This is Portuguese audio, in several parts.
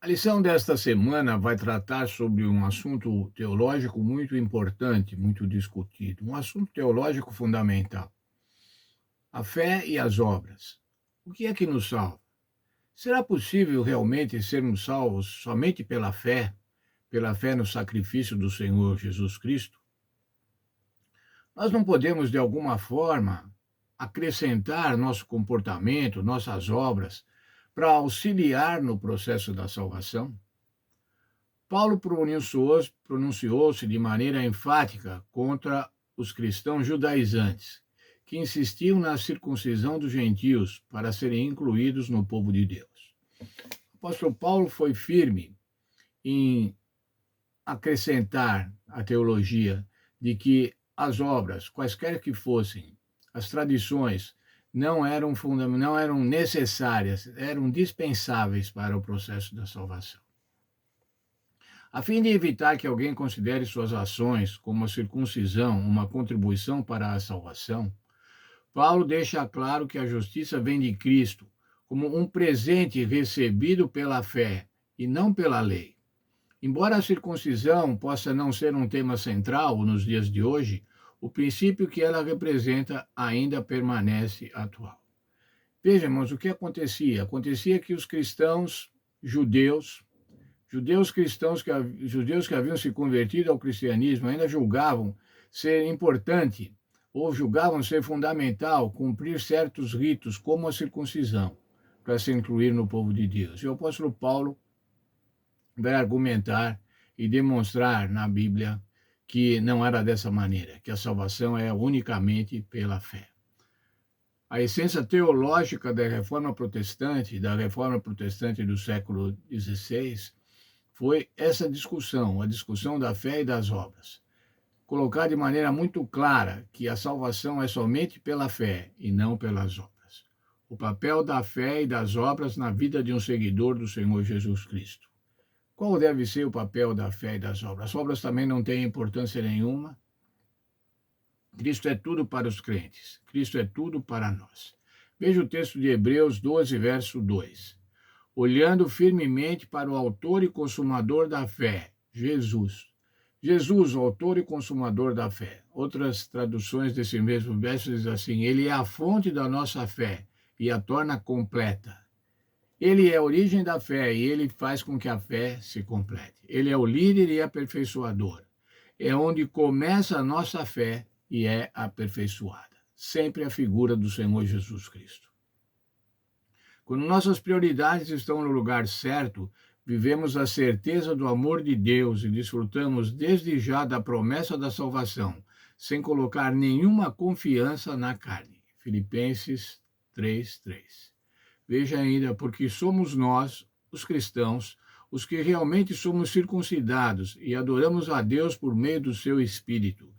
lição desta semana vai tratar sobre um assunto teológico muito importante, muito discutido, um assunto teológico fundamental: a fé e as obras. O que é que nos salva? Será possível realmente sermos salvos somente pela fé no sacrifício do Senhor Jesus Cristo? Nós não podemos, de alguma forma, acrescentar nosso comportamento, nossas obras, para auxiliar no processo da salvação? Paulo pronunciou-se de maneira enfática contra os cristãos judaizantes, que insistiam na circuncisão dos gentios para serem incluídos no povo de Deus. O apóstolo Paulo foi firme em acrescentar a teologia de que as obras, quaisquer que fossem, as tradições, não eram necessárias, eram dispensáveis para o processo da salvação. A fim de evitar que alguém considere suas ações, como a circuncisão, uma contribuição para a salvação, Paulo deixa claro que a justiça vem de Cristo, como um presente recebido pela fé e não pela lei. Embora a circuncisão possa não ser um tema central nos dias de hoje, o princípio que ela representa ainda permanece atual. Veja, irmãos, o que acontecia? Acontecia que os cristãos judeus, judeus que haviam se convertido ao cristianismo ainda julgavam ser importante ou julgavam ser fundamental cumprir certos ritos, como a circuncisão, para se incluir no povo de Deus. E o apóstolo Paulo vai argumentar e demonstrar na Bíblia que não era dessa maneira, que a salvação é unicamente pela fé. A essência teológica da reforma protestante do século XVI, foi essa discussão, a discussão da fé e das obras. Colocar de maneira muito clara que a salvação é somente pela fé e não pelas obras. O papel da fé e das obras na vida de um seguidor do Senhor Jesus Cristo. Qual deve ser o papel da fé e das obras? As obras também não têm importância nenhuma. Cristo é tudo para os crentes. Cristo é tudo para nós. Veja o texto de Hebreus 12, verso 2. Olhando firmemente para o autor e consumador da fé, Jesus. Jesus, o autor e consumador da fé. Outras traduções desse mesmo verso dizem assim: ele é a fonte da nossa fé e a torna completa. Ele é a origem da fé e ele faz com que a fé se complete. Ele é o líder e aperfeiçoador. É onde começa a nossa fé e é aperfeiçoada. Sempre a figura do Senhor Jesus Cristo. Quando nossas prioridades estão no lugar certo, vivemos a certeza do amor de Deus e desfrutamos desde já da promessa da salvação, sem colocar nenhuma confiança na carne. Filipenses 3:3. Veja ainda, porque somos nós, os cristãos, os que realmente somos circuncidados e adoramos a Deus por meio do seu Espírito.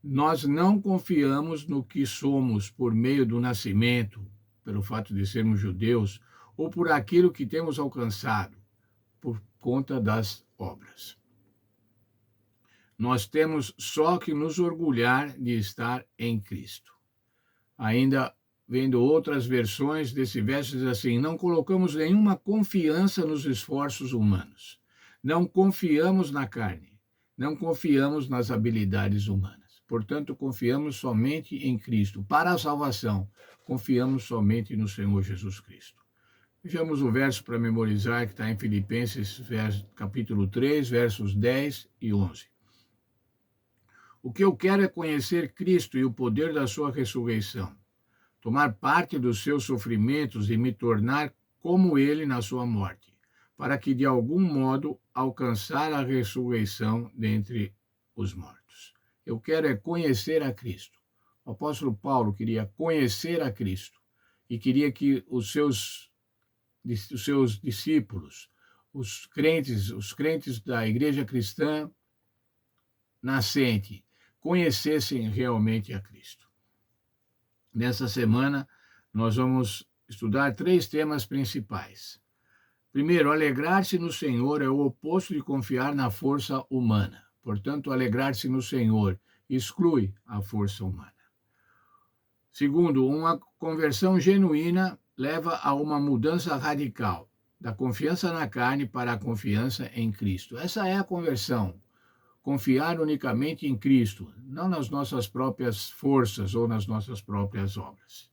Nós não confiamos no que somos por meio do nascimento, pelo fato de sermos judeus, ou por aquilo que temos alcançado, por conta das obras. Nós temos só que nos orgulhar de estar em Cristo. Ainda vendo outras versões desse verso, diz assim: não colocamos nenhuma confiança nos esforços humanos. Não confiamos na carne. Não confiamos nas habilidades humanas. Portanto, confiamos somente em Cristo. Para a salvação, confiamos somente no Senhor Jesus Cristo. Vejamos o verso para memorizar, que está em Filipenses, capítulo 3, versos 10 e 11. O que eu quero é conhecer Cristo e o poder da sua ressurreição, tomar parte dos seus sofrimentos e me tornar como ele na sua morte, para que de algum modo alcançar a ressurreição dentre os mortos. Eu quero é conhecer a Cristo. O apóstolo Paulo queria conhecer a Cristo e queria que os seus discípulos, os crentes da igreja cristã nascente, conhecessem realmente a Cristo. Nessa semana, nós vamos estudar 3 temas principais. Primeiro, alegrar-se no Senhor é o oposto de confiar na força humana. Portanto, alegrar-se no Senhor exclui a força humana. Segundo, uma conversão genuína leva a uma mudança radical Da confiança na carne para a confiança em Cristo. Essa é a conversão. Confiar unicamente em Cristo, não nas nossas próprias forças ou nas nossas próprias obras.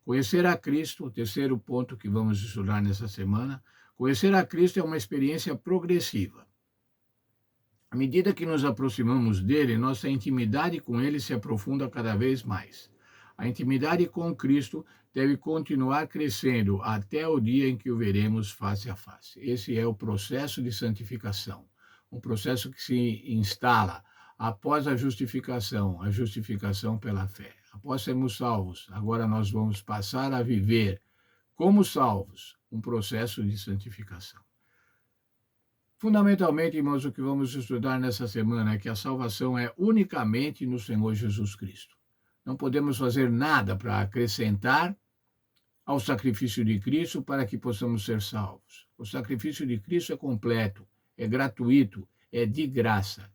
Conhecer a Cristo, o terceiro ponto que vamos estudar nessa semana, conhecer a Cristo é uma experiência progressiva. À medida que nos aproximamos dele, nossa intimidade com ele se aprofunda cada vez mais. A intimidade com Cristo deve continuar crescendo até o dia em que o veremos face a face. Esse é o processo de santificação, um processo que se instala após a justificação pela fé. Após sermos salvos, agora nós vamos passar a viver como salvos, um processo de santificação. Fundamentalmente, irmãos, o que vamos estudar nessa semana é que a salvação é unicamente no Senhor Jesus Cristo. Não podemos fazer nada para acrescentar ao sacrifício de Cristo para que possamos ser salvos. O sacrifício de Cristo é completo, é gratuito, é de graça.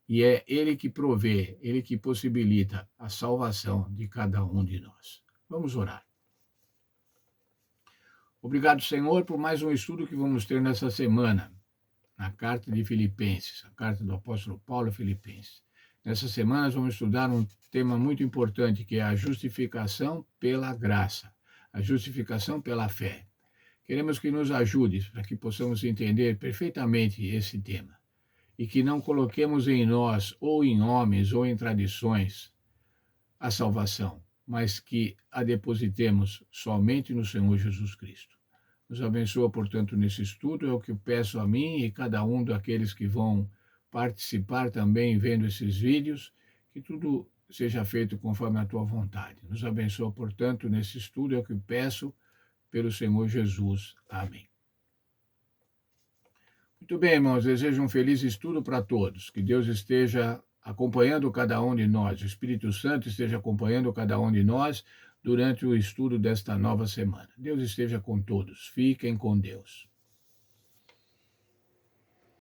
E é Ele que provê, Ele que possibilita a salvação de cada um de nós. Vamos orar. Obrigado, Senhor, por mais um estudo que vamos ter nessa semana, na carta de Filipenses, a carta do apóstolo Paulo a Filipenses. Nessa semana nós vamos estudar um tema muito importante, que é a justificação pela graça, a justificação pela fé. Queremos que nos ajude para que possamos entender perfeitamente esse tema e que não coloquemos em nós, ou em homens, ou em tradições, a salvação, mas que a depositemos somente no Senhor Jesus Cristo. Nos abençoa, portanto, nesse estudo, é o que eu peço a mim e cada um daqueles que vão participar também vendo esses vídeos, que tudo seja feito conforme a tua vontade. Nos abençoa, portanto, nesse estudo, é o que eu peço pelo Senhor Jesus. Amém. Muito bem, irmãos, desejo um feliz estudo para todos. Que Deus esteja acompanhando cada um de nós, o Espírito Santo esteja acompanhando cada um de nós durante o estudo desta nova semana. Deus esteja com todos. Fiquem com Deus.